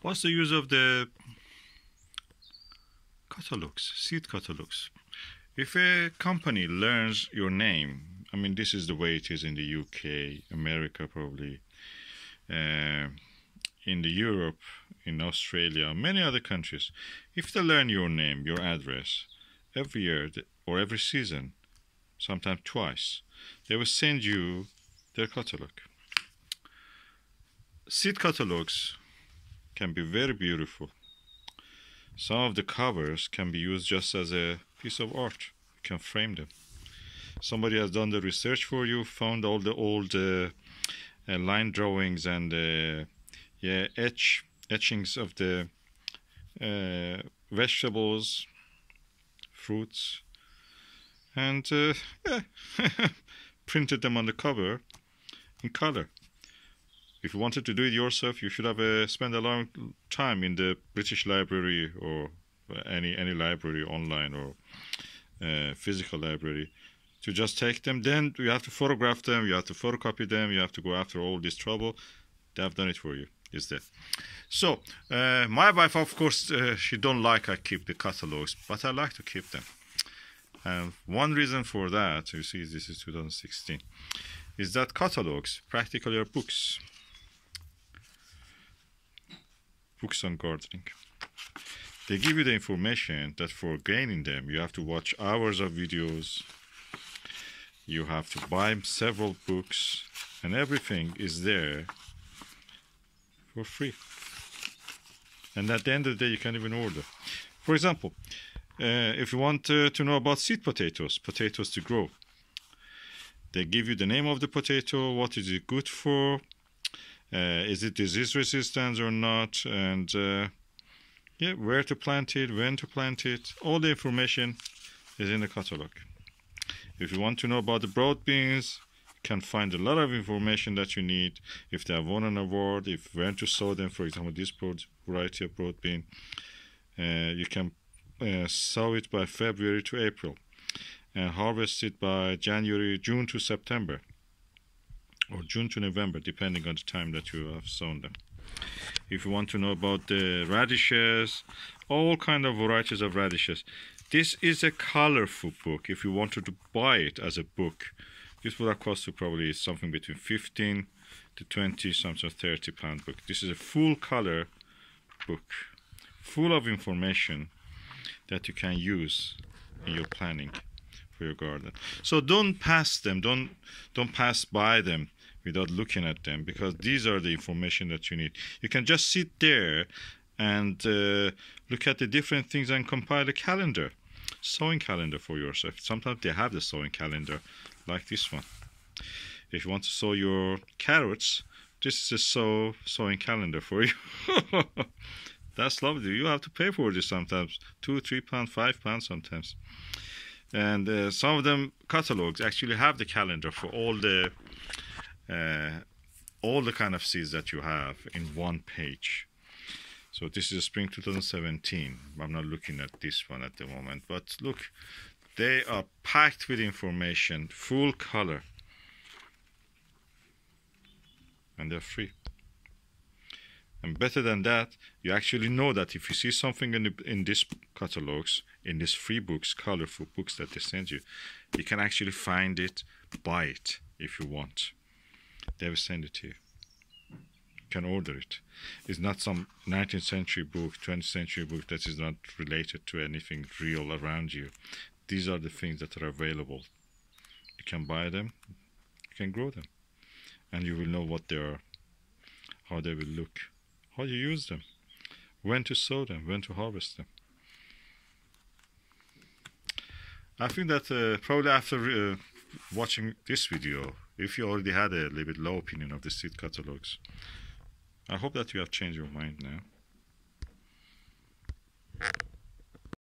What's the use of the catalogs, seed catalogs? If a company learns your name, I mean, this is the way it is in the UK, America probably, in the Europe, in Australia, many other countries. If they learn your name, your address, every year or every season, sometimes twice, they will send you their catalog. Seed catalogs can be very beautiful. Some of the covers can be used just as a piece of art. You can frame them. Somebody has done the research for you, found all the old line drawings and etchings of the vegetables, fruits, and printed them on the cover in color. If you wanted to do it yourself, you should have spent a long time in the British Library or any library, online or physical library, to just take them. Then you have to photograph them, you have to photocopy them, you have to go after all this trouble. They have done it for you. Is that? So my wife, of course, she don't like I keep the catalogs, but I like to keep them. One reason for that, you see, this is 2016, is that catalogs practically are books. Books on gardening. They give you the information that for gaining them, you have to watch hours of videos, you have to buy several books, and everything is there for free. And at the end of the day, you can't even order. For example, if you want to know about seed potatoes to grow, they give you the name of the potato, what is it good for, is it disease resistant or not, and where to plant it, when to plant it. All the information is in the catalog. If you want to know about the broad beans, you can find a lot of information that you need. If they have won an award, if when to sow them, for example, this variety of broad bean, you can sow it by February to April and harvest it by June to September, or June to November, depending on the time that you have sown them. If you want to know about the radishes, all kind of varieties of radishes, this is a colorful book. If you wanted to buy it as a book, this would have cost you probably something between 15 to 20, sometimes £30 book. This is a full color book, full of information that you can use in your planning for your garden. So don't pass them, don't pass by them without looking at them, because these are the information that you need. You can just sit there and look at the different things and compile a calendar, sowing calendar for yourself. Sometimes they have the sowing calendar like this one. If you want to sow your carrots, this is a sowing calendar for you. That's lovely. You have to pay for this sometimes, £2, £3, £5 sometimes. And some of them catalogs actually have the calendar for all the kind of seeds that you have in one page. So this is spring 2017. I'm not looking at this one at the moment, but look, they are packed with information, full color, and they're free. And better than that, you actually know that if you see something in these catalogs, in these free books, colorful books that they send you, you can actually find it, buy it if you want. They will send it to you. You can order it. It's not some 19th century book, 20th century book that is not related to anything real around you. These are the things that are available. You can buy them, you can grow them, and you will know what they are, how they will look, how you use them, when to sow them, when to harvest them. I think that probably after watching this video, if you already had a little bit low opinion of the seed catalogs, I hope that you have changed your mind now.